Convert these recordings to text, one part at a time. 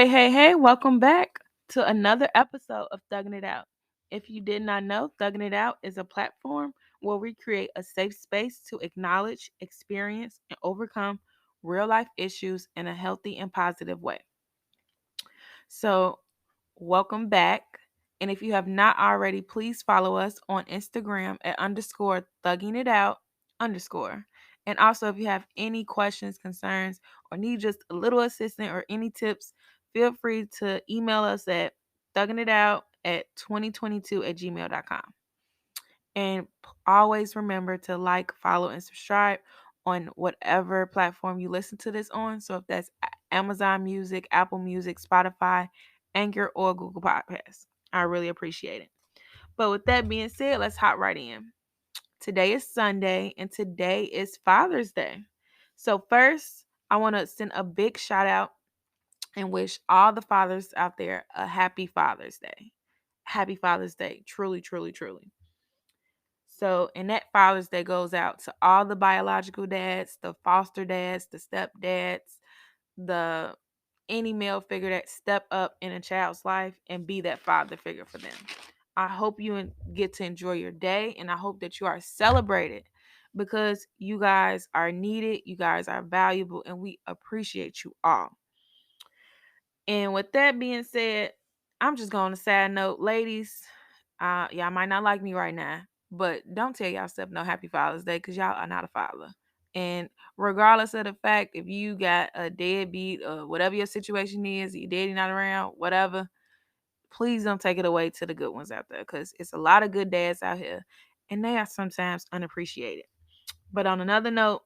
Hey, welcome back to another episode of Thugging It Out. If you did not know, Thugging It Out is a platform where we create a safe space to acknowledge, experience, and overcome real life issues in a healthy and positive way. So, welcome back. And if you have not already, please follow us on Instagram at underscore thugging it out underscore. And also, if you have any questions, concerns, or need just a little assistance or any tips, feel free to email us at thuggingitout at 2022 at gmail.com. And always remember to like, follow, and subscribe on whatever platform you listen to this on. So if that's Amazon Music, Apple Music, Spotify, Anchor, or Google Podcasts, I really appreciate it. But with that being said, let's hop right in. Today is Sunday, and today is Father's Day. So first, I want to send a big shout out and wish all the fathers out there a happy Father's Day. Happy Father's Day. Truly, truly, truly. So, and that Father's Day goes out to all the biological dads, the foster dads, the stepdads, the any male figure that step up in a child's life and be that father figure for them. I hope you get to enjoy your day, and I hope that you are celebrated because you guys are needed, you guys are valuable, and we appreciate you all. And with that being said, I'm just going to side note, ladies. Y'all might not like me right now, but don't tell yourself no happy Father's Day because y'all are not a father. And regardless of the fact, if you got a deadbeat or whatever your situation is, your daddy not around, whatever, please don't take it away to the good ones out there because it's a lot of good dads out here and they are sometimes unappreciated. But on another note,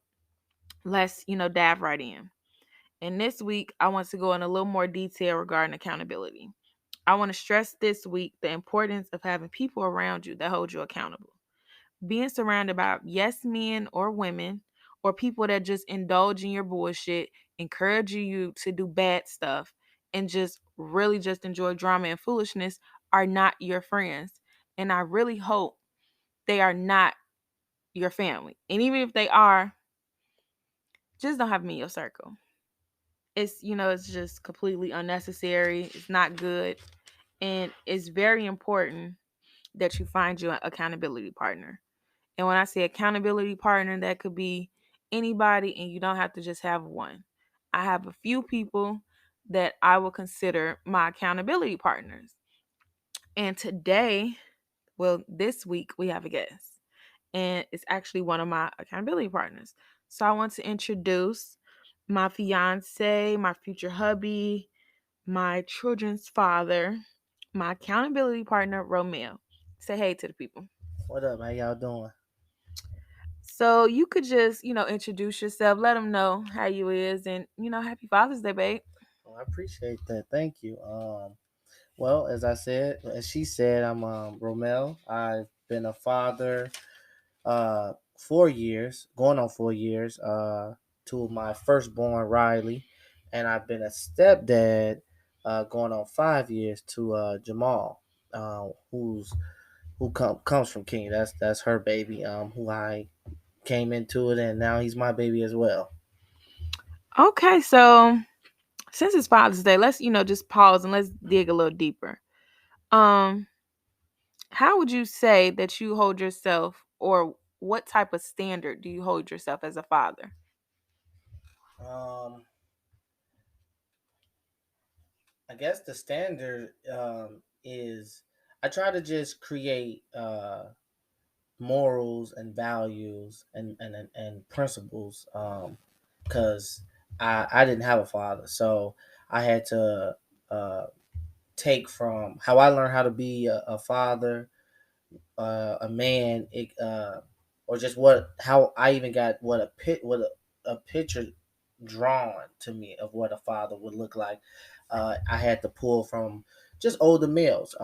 let's, dive right in. And this week, I want to go in a little more detail regarding accountability. I want to stress this week the importance of having people around you that hold you accountable. Being surrounded by yes men or women or people that just indulge in your bullshit, encourage you to do bad stuff, and just really just enjoy drama and foolishness are not your friends. And I really hope they are not your family. And even if they are, just don't have them in your circle. It's just completely unnecessary. It's not good. And it's very important that you find your accountability partner. And when I say accountability partner, that could be anybody, and you don't have to just have one. I have a few people that I will consider my accountability partners. And today, well, this week, we have a guest, and it's actually one of my accountability partners. So I want to introduce my fiance, my future hubby, my children's father, my accountability partner, Romeo. Say hey to the people. What up? How y'all doing? So you could just, introduce yourself, let them know how you is, and happy Father's Day, babe. Well, I appreciate that. Thank you. Well, as she said, I'm Romel. I've been a father 4 years, going on 4 years, to my firstborn Riley, and I've been a stepdad going on 5 years to Jamal, who comes from Kenya. That's her baby. Who I came into it, and now he's my baby as well. Okay, so since it's Father's Day, let's, just pause and let's dig a little deeper. Um, how would you say that you hold yourself, or what type of standard do you hold yourself as a father? Um, I guess the standard is I try to just create morals and values and principles because I didn't have a father, so I had to uh, take from how I learned how to be a father, a man, or just what how I even got a picture drawn to me of what a father would look like. I had to pull from just older males,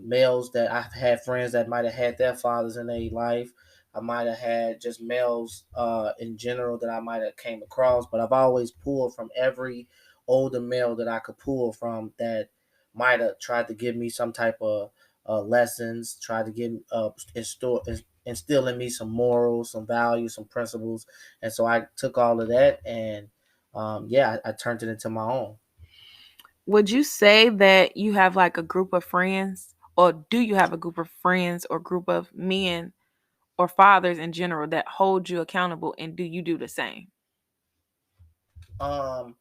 males that I've had friends that might have had their fathers in their life. I might have had just males in general that I might have came across, but I've always pulled from every older male that I could pull from that might have tried to give me some type of lessons, tried to give instill in me some morals, some values, some principles, and so I took all of that and yeah, I turned it into my own. Would you say that you have like a group of friends, or do you have a group of friends or group of men or fathers in general that hold you accountable, and do you do the same? Um,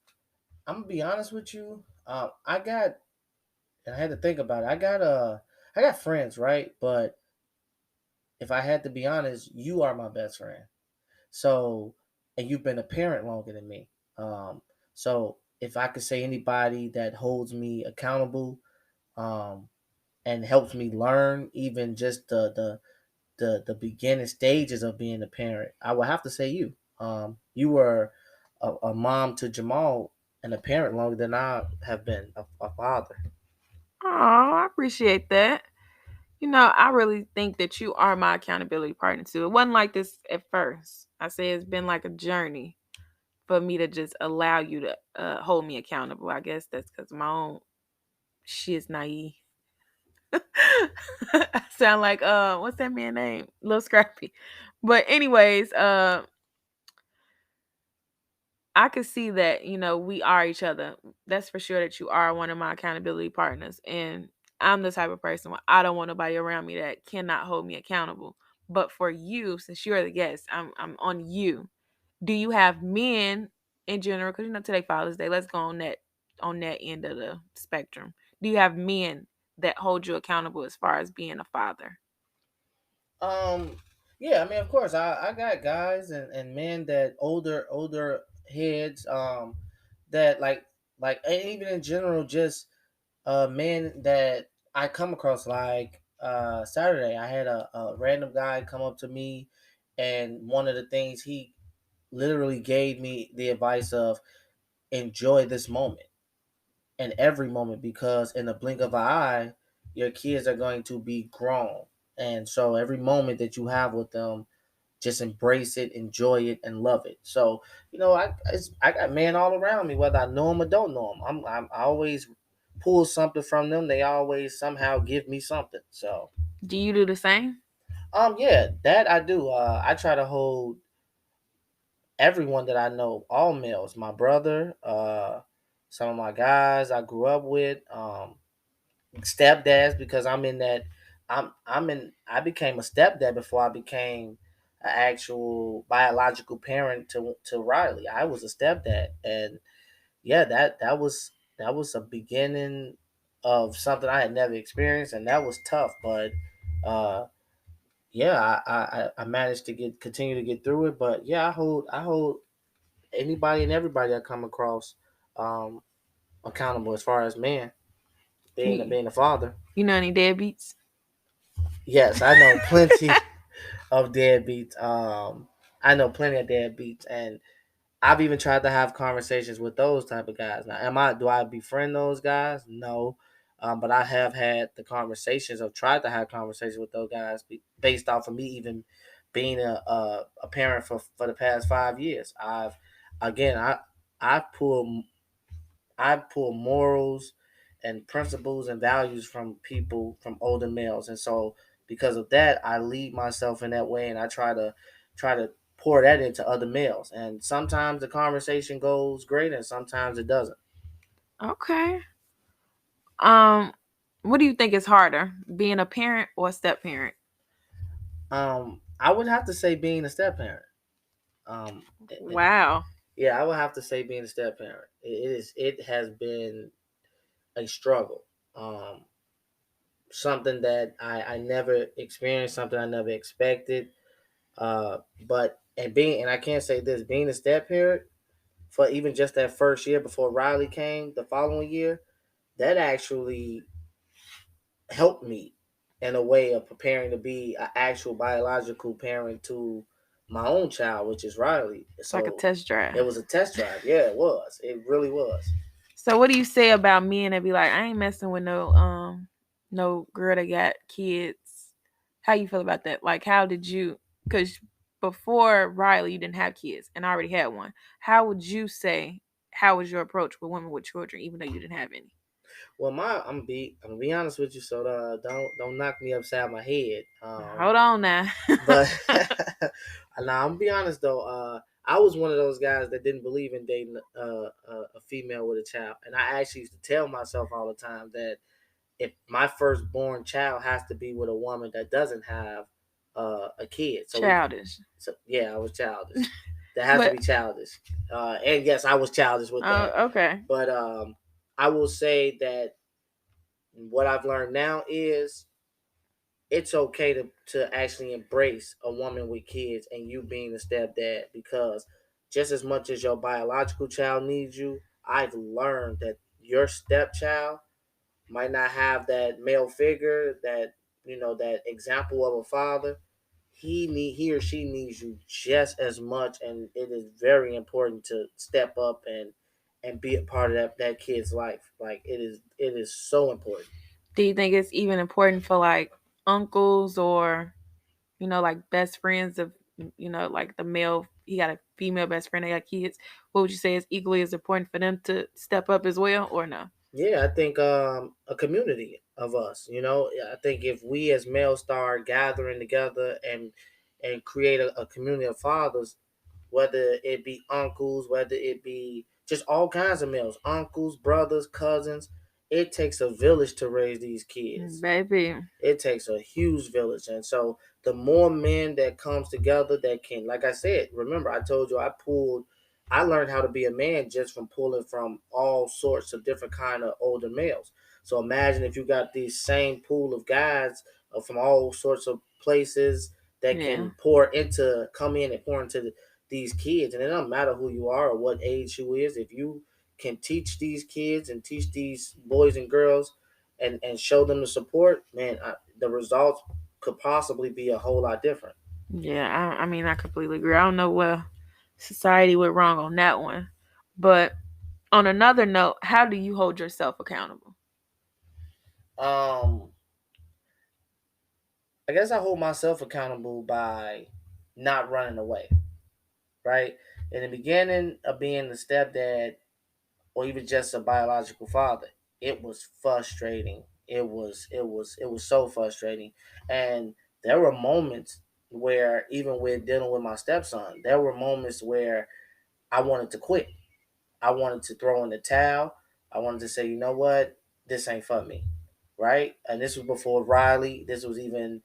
I'm gonna be honest with you. I got, and I had to think about it. I got friends, right? But if I had to be honest, you are my best friend. So, and you've been a parent longer than me. Um, so if I could say anybody that holds me accountable, um, and helps me learn even just the beginning stages of being a parent, I would have to say you. You were a mom to Jamal and a parent longer than I have been a father. Oh, I appreciate that. I really think that you are my accountability partner too. It wasn't like this at first. I say it's been like a journey for me to just allow you to hold me accountable. I guess that's because my own shit is naive. I sound like what's that man name? Little Scrappy. But anyways, I could see that, we are each other. That's for sure that you are one of my accountability partners. And I'm the type of person where I don't want nobody around me that cannot hold me accountable. But for you, since you're the guest, I'm on you. Do you have men in general? Because today Father's Day. Let's go on that end of the spectrum. Do you have men that hold you accountable as far as being a father? Um, yeah, I mean, of course, I got guys and men that older heads, that and even in general, just men that I come across. Like Saturday, I had a random guy come up to me, and one of the things he literally gave me the advice of enjoy this moment and every moment, because in the blink of an eye, your kids are going to be grown. And so every moment that you have with them, just embrace it, enjoy it, and love it. So, I got men all around me, whether I know them or don't know them. I always pull something from them. They always somehow give me something. So, Do you do the same? yeah, that I do. I try to hold everyone that I know, all males, my brother, some of my guys I grew up with, stepdads, because I became a stepdad before I became an actual biological parent to Riley. I was a stepdad, and yeah, that was a beginning of something I had never experienced, and that was tough. But uh, yeah, I managed to continue to get through it. But yeah, I hold anybody and everybody I come across, um, accountable as far as man You, being a father. you know any deadbeats? Yes, I know plenty of deadbeats. I know plenty of deadbeats, and I've even tried to have conversations with those type of guys. Now, do I befriend those guys? No, but I have had the conversations. I've tried to have conversations with those guys based off of me even being a parent for the past 5 years. Again, I pull I pull morals and principles and values from people, from older males, and so because of that, I lead myself in that way, and I try to pour that into other males. And sometimes the conversation goes great, and sometimes it doesn't. Okay. Um, what do you think is harder, being a parent or a step parent? I would have to say being a step parent. Um, Wow. yeah, I would have to say being a step parent. It has been a struggle. Um, Something that I never experienced, something I never expected. And I can't say this, being a step parent for even just that first year before Riley came the following year, that actually helped me in a way of preparing to be an actual biological parent to my own child, which is Riley. It's like a So test it drive. was a test drive. Yeah, it was. It really was. So what do you say about men that be like, I ain't messing with no girl that got kids? How you feel about that? Like how did you, cause before Riley you didn't have kids and I already had one. How would you say, how was your approach with women with children even though you didn't have any? Well, I'm gonna be honest with you, so don't knock me upside my head. Hold on now. But now I'm gonna be honest though. I was one of those guys that didn't believe in dating a female with a child, and I actually used to tell myself all the time that if my firstborn child has to be with a woman that doesn't have a kid, so we, Childish. so yeah, I was childish. That has to But be childish, and yes, I was childish with that. okay. But I will say that what I've learned now is it's okay to actually embrace a woman with kids and you being a stepdad, because just as much as your biological child needs you, I've learned that your stepchild might not have that male figure, that that example of a father. He or she needs you just as much, and it is very important to step up and be a part of that kid's life. Like it is so important. Do you think it's even important for like uncles or like best friends of like the male he got a female best friend, they got kids. What would you say is equally as important for them to step up as well or no? Yeah, I think a community of us. I think if we as males start gathering together and create a community of fathers, whether it be uncles, whether it be just all kinds of males, uncles, brothers, cousins, it takes a village to raise these kids. Baby. It takes a huge village, and so the more men that comes together that can, like I said, remember I told you I learned how to be a man just from pulling from all sorts of different kind of older males. So imagine if you got these same pool of guys from all sorts of places that Yeah. can come in and pour into these kids, and it doesn't matter who you are or what age you is. If you can teach these kids and teach these boys and girls and show them the support, man, the results could possibly be a whole lot different. Yeah, I mean, I completely agree. I don't know where society went wrong on that one. But on another note, how do you hold yourself accountable? Um, I guess I hold myself accountable by not running away. Right in the beginning of being the stepdad, or even just a biological father, it was frustrating. It was so frustrating, and there were moments where even with dealing with my stepson, there were moments where I wanted to quit. I wanted to throw in the towel. I wanted to say, you know what, this ain't for me, right? And this was before Riley. This was even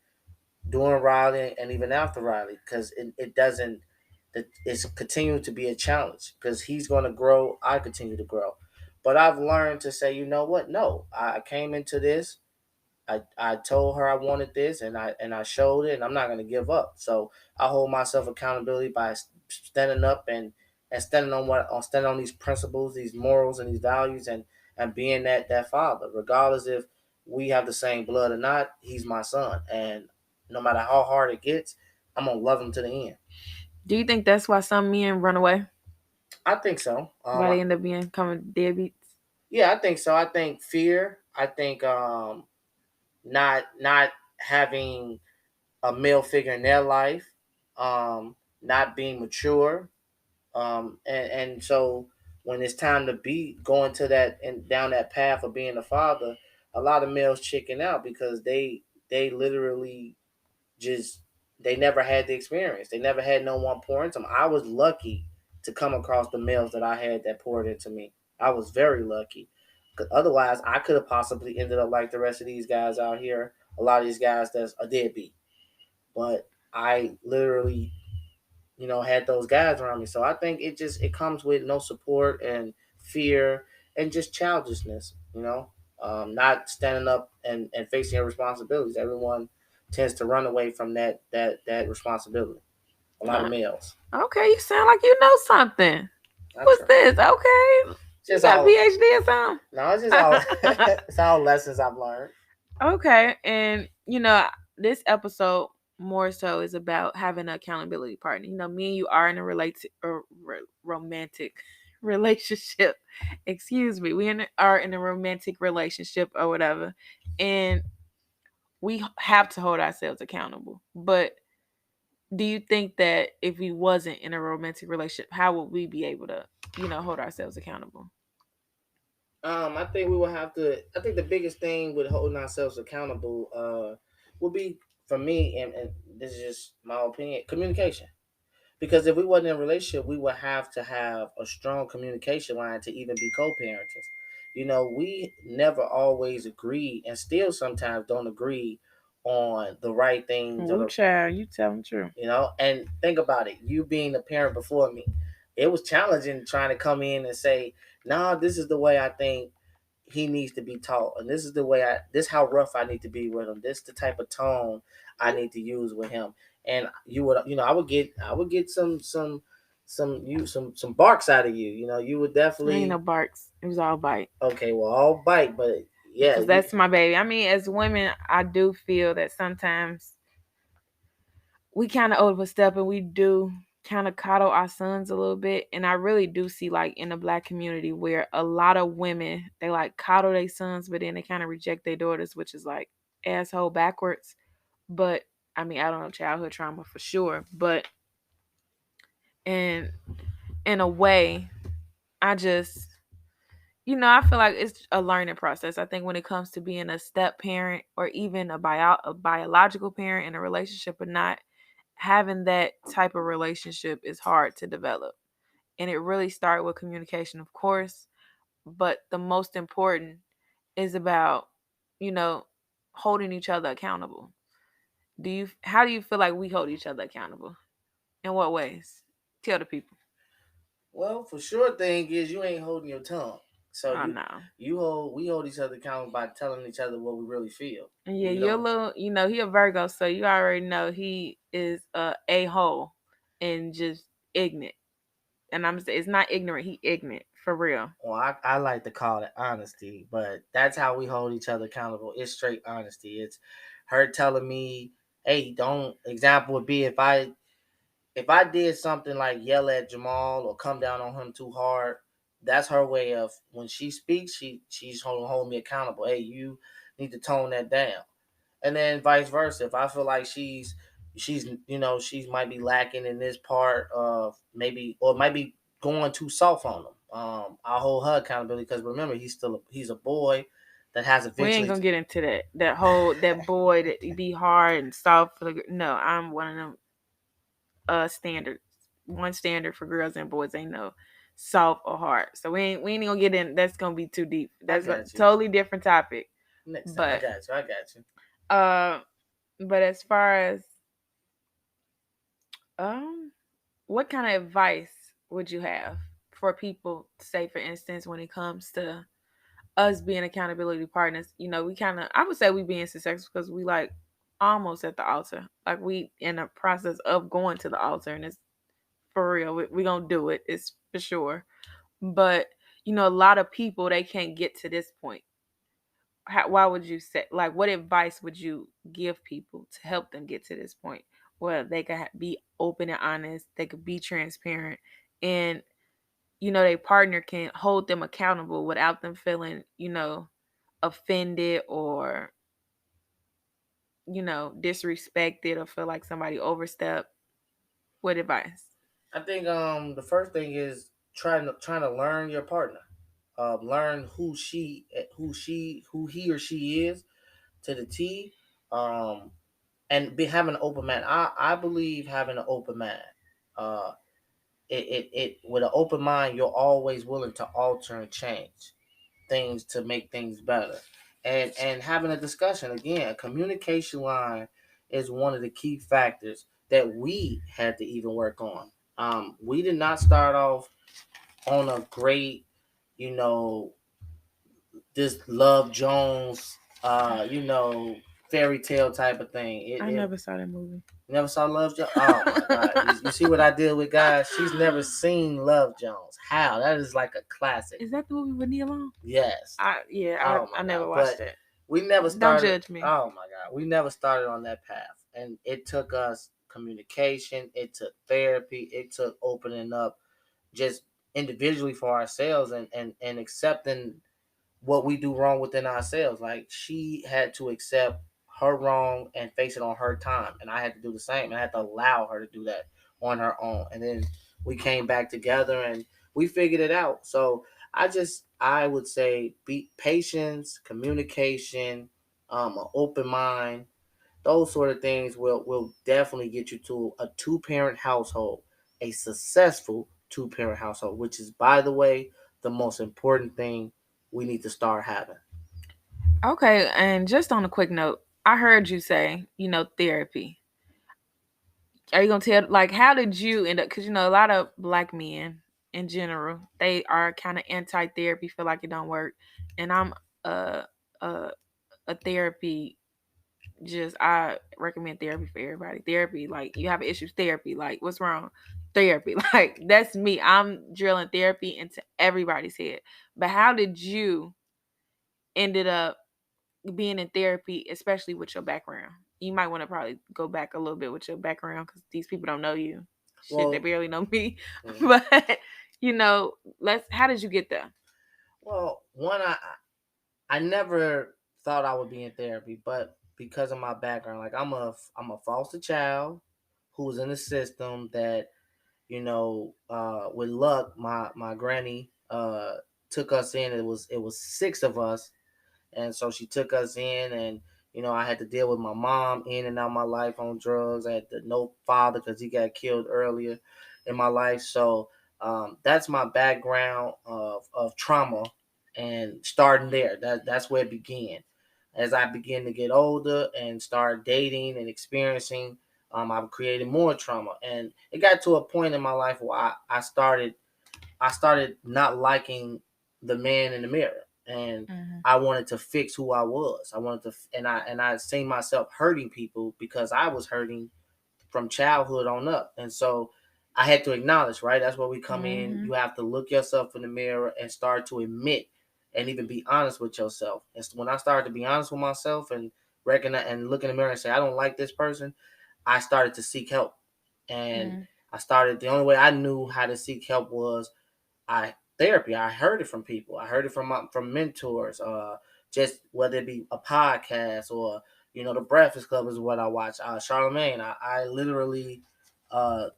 during Riley and even after Riley, because it doesn't. It's continuing to be a challenge because he's going to grow. I continue to grow, but I've learned to say, you know what? No, I came into this. I told her I wanted this, and I showed it, and I'm not going to give up. So I hold myself accountability by standing up and standing on these principles, these morals, and these values, and being that father, regardless if we have the same blood or not. He's my son, and no matter how hard it gets, I'm gonna love him to the end. Do you think that's why some men run away? I think so. Why they end up becoming deadbeats? Yeah, I think so. I think fear. I think not having a male figure in their life, not being mature, and so when it's time to be going to that and down that path of being a father, a lot of males chicken out because they literally just they never had the experience. They never had no one pour into them. I was lucky to come across the males that I had that poured into me. I was very lucky. 'Cause otherwise, I could have possibly ended up like the rest of these guys out here. A lot of these guys that's a deadbeat. But I literally, had those guys around me. So I think it comes with no support and fear and just childishness. Not standing up and facing your responsibilities. Everyone tends to run away from that responsibility. A lot of Uh, males. okay, you sound like you know something. I What's try. this? Okay, you Just got a all. PhD or something? No, it's just all. It's all lessons I've learned. Okay, and this episode more so is about having an accountability partner. Me and you are in a romantic relationship. Excuse me, are in a romantic relationship or whatever, and we have to hold ourselves accountable. But do you think that if we wasn't in a romantic relationship, how would we be able to, hold ourselves accountable? I think we will have to. I think the biggest thing with holding ourselves accountable, will be for me, and this is just my opinion, communication. Because if we wasn't in a relationship, we would have to have a strong communication line to even be co-parents. We never always agree, and still sometimes don't agree on the right things or Woo the child, you telling the truth. and think about it, you being a parent before me, it was challenging trying to come in and say, nah, this is the way I think he needs to be taught, and this is the way this how rough I need to be with him, this the type of tone I need to use with him. And you would, I would get some barks out of you. You would Ain't definitely. no barks. It was all bite. Okay, well, I'll bite, but yeah, Because that's my baby. I mean, as women, I do feel that sometimes we kind of overstep and we do kind of coddle our sons a little bit. And I really do see, like, in the black community where a lot of women, they like coddle their sons, but then they kind of reject their daughters, which is like asshole backwards. But I mean, I don't know, childhood trauma for sure. But in in a way, I just, I feel like it's a learning process. I think when it comes to being a step parent or even a biological parent in a relationship or not, having that type of relationship is hard to develop. And it really starts with communication, of course, but the most important is about, you know, holding each other accountable. How do you feel like we hold each other accountable? In what ways? Tell the people. well, for sure thing is you ain't holding your tongue. So Oh you no. you hold we hold each other accountable by telling each other what we really feel. Yeah, We you're a don't. little, he a Virgo, so you already know he is a hole and just ignorant. And I'm saying it's not ignorant, he ignorant for real. Well, I like to call it honesty, but that's how we hold each other accountable. It's straight honesty. It's her telling me, "Hey, don't." Example would be if I did something like yell at Jamal or come down on him too hard. That's her way of when she speaks. She's hold me accountable. Hey, you need to tone that down. And then vice versa. If I feel like she's might be lacking in this part of maybe or might be going too soft on him. I'll hold her accountability because remember he's a boy that has We ain't eventually. gonna get into that. That boy that he be hard and soft for the no, I'm one of them standards. One standard for girls and boys ain't no soft or hard. So we ain't gonna get in, that's gonna be too deep. I That's a got you. totally different topic. Next time, I But got you. I got you. uh but as far as um what kind of advice would you have for people, say for instance, when it comes to us being accountability partners? We kind of, I would say we being successful because we like almost at the altar. Like we in a process of going to the altar, and it's for real. We gonna do it. It's for sure. But a lot of people, they can't get to this point. Why would you say, like, what advice would you give people to help them get to this point where they could be open and honest, they could be transparent, and their partner can hold them accountable without them feeling, offended or, disrespected or feel like somebody overstepped? What advice? I think the first thing is trying to learn your partner. Learn who he or she is to the T. Um, and be having an open mind. I believe having an open mind. Uh, it with an open mind, you're always willing to alter and change things to make things better. And having a discussion again, a communication line is one of the key factors that we had to even work on. We did not start off on a great, you know, this Love Jones, fairy tale type of thing. I It never saw that movie. never saw Love Jones. Oh my God! You see what I deal with, guys? She's never seen Love Jones. How? That is like a classic. Is that the movie with Nia Long? Yes. Yeah, Oh I my never God! watched But it. we never Don't started. judge me. Oh my God! We never started on that path, and it took us communication. It took therapy. It took opening up just individually for ourselves and accepting what we do wrong within ourselves. Like she had to accept her wrong and face it on her time, and I had to do the same. And I had to allow her to do that on her own. And then we came back together and we figured it out. So I would say be patience, communication, an open mind. Those sort of things will definitely get you to a two parent household. a successful two-parent household, which is, by the way, the most important thing we need to start having. Okay, and just on a quick note, I heard you say, therapy. Are you gonna tell, like, how did you end up? Because a lot of black men in general, they are kind of anti-therapy, feel like it don't work, and I'm a a, a therapy. Just I recommend therapy for everybody. Therapy, like you have issues, therapy, like what's wrong? Therapy, like that's me. I'm drilling therapy into everybody's head. But how did you ended up being in therapy, especially with your background? You might want to probably go back a little bit with your background because these people don't know you. Shit, they Well, barely know me. mm, But let's. How did you get there? one, I never thought I would be in therapy, but because of my background, like I'm a foster child who was in the system that, with luck, my granny took us in. It was six of us, and so she took us in, and I had to deal with my mom in and out of my life on drugs. I had to no father because he got killed earlier in my life. So that's my background of trauma, and starting there, that's where it began. As I began to get older and start dating and experiencing, I've created more trauma, and it got to a point in my life where I started not liking the man in the mirror, and Mm-hmm. I wanted to fix who I was. I wanted to, and I seen myself hurting people because I was hurting from childhood on up, and so I had to acknowledge. Right, that's where we come in. Mm-hmm. You have to look yourself in the mirror and start to admit and even be honest with yourself. And when I started to be honest with myself and recognize and look in the mirror and say I don't like this person, I started to seek help, and Mm-hmm. I started. The only way I knew how to seek help was I therapy. I heard it from people. I heard it from mentors. Just whether it be a podcast or the Breakfast Club is what I watch. Charlemagne. I literally uh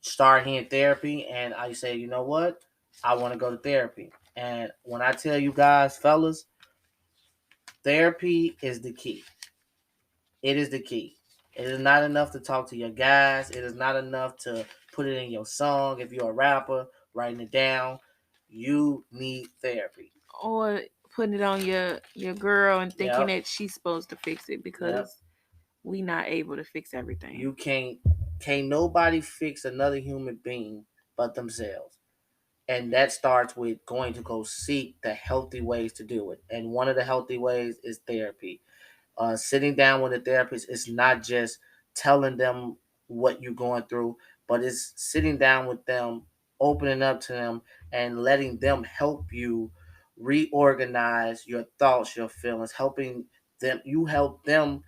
started hearing therapy, and I say, you know what, I want to go to therapy. And when I tell you guys, fellas, therapy is the key. It is the key. It is not enough to talk to your guys. It is not enough to put it in your song. If you're a rapper, writing it down, you need therapy. Or putting it on your girl and thinking Yep. that she's supposed to fix it Yep. because we not able to fix everything. You can't nobody fix another human being but themselves. And that starts with going to go seek the healthy ways to do it. And one of the healthy ways is therapy. Sitting down with a therapist is not just telling them what you're going through, but it's sitting down with them, opening up to them, and letting them help you reorganize your thoughts, your feelings, helping them. You help them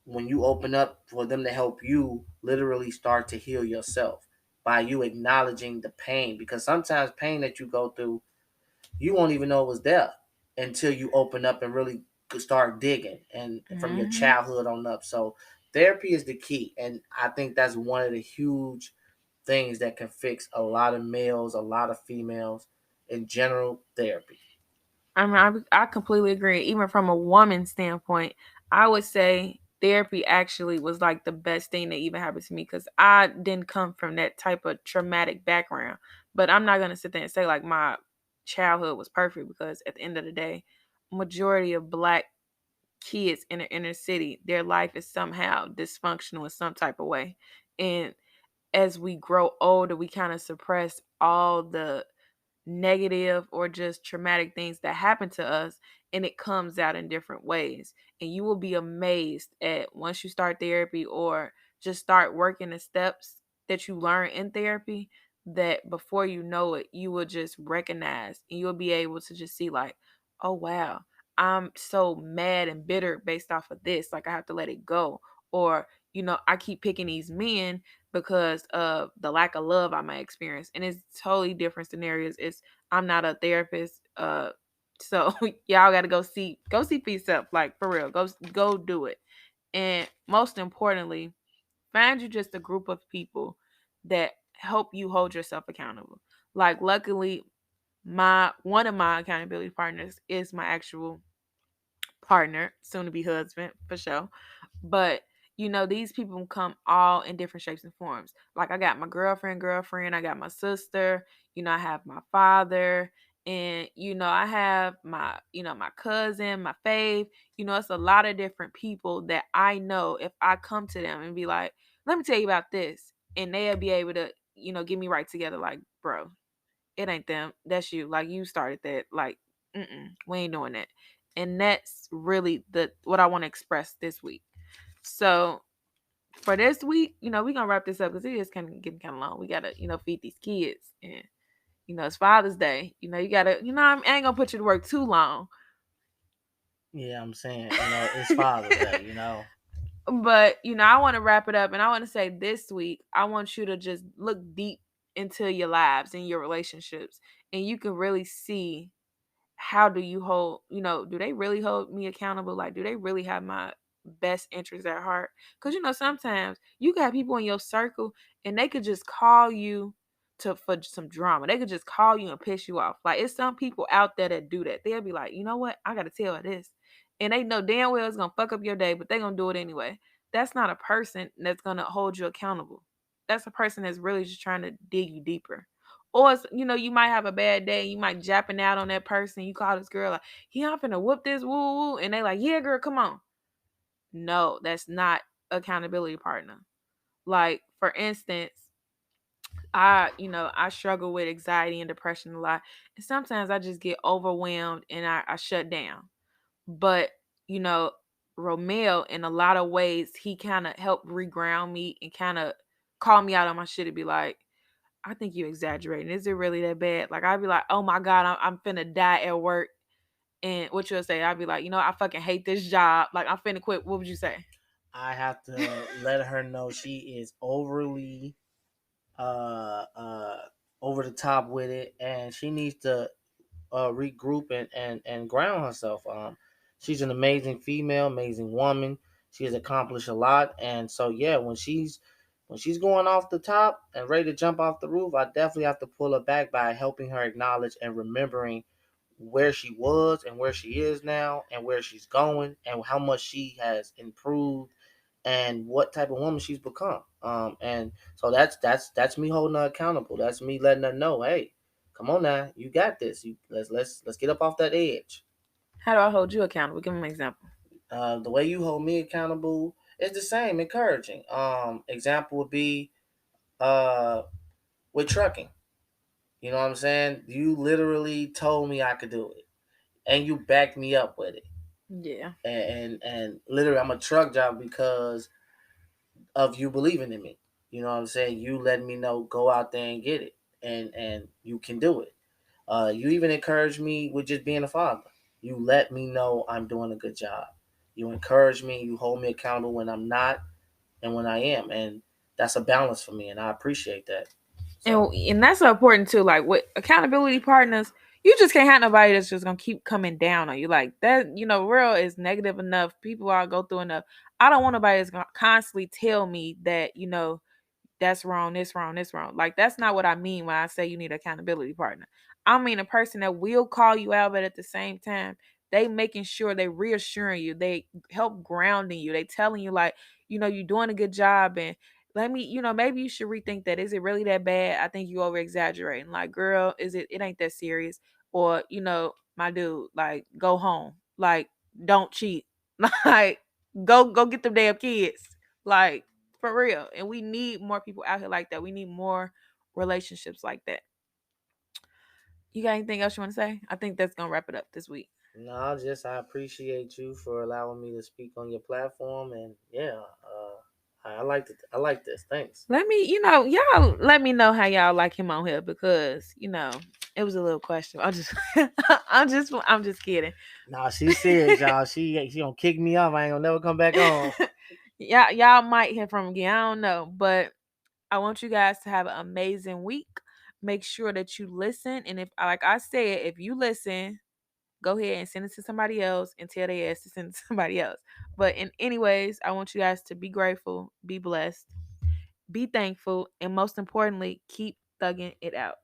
when you open up for them to help you literally start to heal yourself by you acknowledging the pain, because sometimes pain that you go through you won't even know it was there until you open up and really start digging and from your Mm-hmm. childhood on up. So therapy is the key, and I think that's one of the huge things that can fix a lot of males, a lot of females in general. Therapy. I mean, I completely agree. Even from a woman's standpoint, I would say therapy actually was like the best thing that even happened to me because I didn't come from that type of traumatic background. But I'm not gonna sit there and say like my childhood was perfect because at the end of the day, majority of black kids in the inner city, their life is somehow dysfunctional in some type of way. And as we grow older, we kind of suppress all the negative or just traumatic things that happen to us, and it comes out in different ways, and you will be amazed at once you start therapy or just start working the steps that you learn in therapy, that before you know it you will just recognize and you'll be able to just see like, oh wow, I'm so mad and bitter based off of this, like I have to let it go. Or I keep picking these men because of the lack of love I might experience. And it's totally different scenarios. I'm not a therapist. So y'all gotta go see for yourself. Like for real. Go do it. And most importantly, find you just a group of people that help you hold yourself accountable. Like luckily, my one of my accountability partners is my actual partner, soon to be husband for sure. But These people come all in different shapes and forms. Like I got my girlfriend, I got my sister, I have my father, and I have my cousin, my fave. It's a lot of different people that I know if I come to them and be like, let me tell you about this, and they'll be able to, get me right together. Like, bro, it ain't them, that's you. Like, you started that. Like, we ain't doing that. And that's really the what I want to express this week. So for this week, we're gonna wrap this up because it is kind of getting kind of long. We gotta, feed these kids, and it's Father's Day. You gotta, I ain't gonna put you to work too long. Yeah, I'm saying, it's Father's Day, But I want to wrap it up, and I want to say this week, I want you to just look deep into your lives and your relationships, and you can really see how do you hold, do they really hold me accountable? Like, do they really have my best interests at heart? Because sometimes you got people in your circle and they could just call you for some drama. They could just call you and piss you off. Like, it's some people out there that do that. They'll be like, you know what, I gotta tell her this, and they know damn well it's gonna fuck up your day, but they gonna do it anyway. That's not a person that's gonna hold you accountable. That's a person that's really just trying to dig you deeper. Or you might have a bad day, you might japping out on that person. You call this girl like, "Yeah, I'm finna whoop this woo woo," and they like, "Yeah, girl, come on." No, that's not accountability partner. Like, for instance, I struggle with anxiety and depression a lot, and sometimes I just get overwhelmed and I shut down. But you know, Romeo, in a lot of ways, he kind of helped reground me and kind of call me out on my shit and be like, I think you exaggerating. Is it really that bad? Like, I'd be like, oh my God, I'm finna die at work. And what you'll say, I'd be like, I fucking hate this job. Like, I'm finna quit. What would you say? I have to let her know she is overly uh uh over the top with it, and she needs to regroup and ground herself. She's an amazing female, amazing woman. She has accomplished a lot, and so yeah, when she's going off the top and ready to jump off the roof, I definitely have to pull her back by helping her acknowledge and remembering where she was and where she is now and where she's going and how much she has improved and what type of woman she's become. And so that's me holding her accountable. That's me letting her know, hey, come on now, you got this. Let's get up off that edge. How do I hold you accountable? Give me an example. The way you hold me accountable is the same, encouraging. Example would be uh with trucking. You know what I'm saying? You literally told me I could do it, and you backed me up with it. Yeah. And literally, I'm a truck driver because of you believing in me. You know what I'm saying? You letting me know go out there and get it, and you can do it. You even encourage me with just being a father. You let me know I'm doing a good job. You encourage me. You hold me accountable when I'm not and when I am, and that's a balance for me, and I appreciate that. So And that's so important too. Like, with accountability partners, you just can't have nobody that's just gonna keep coming down on you. Like that, world is negative enough. People are go through enough. I don't want nobody that's gonna constantly tell me that, that's wrong, this wrong, this wrong. Like, that's not what I mean when I say you need an accountability partner. I mean a person that will call you out, but at the same time, they making sure they reassuring you, they help grounding you, they telling you like, you're doing a good job, and let me, maybe you should rethink that. Is it really that bad? I think you over exaggerating. Like, girl, it ain't that serious. Or, my dude, like, go home. Like, don't cheat. Like, go get them damn kids. Like, for real. And we need more people out here like that. We need more relationships like that. You got anything else you want to say? I think that's gonna wrap it up this week. no, just I appreciate you for allowing me to speak on your platform, and yeah, I like it. I like this. Thanks. Let me, y'all let me know how y'all like him on here, because, it was a little question. I'm just I'm just kidding. Nah, she's serious, y'all. She gonna kick me off. I ain't gonna never come back on. Y'all might hear from him again. I don't know. But I want you guys to have an amazing week. Make sure that you listen. And if, like I said, if you listen, go ahead and send it to somebody else and tell their ass to send it to somebody else. But in anyways, I want you guys to be grateful, be blessed, be thankful, and most importantly, keep thugging it out.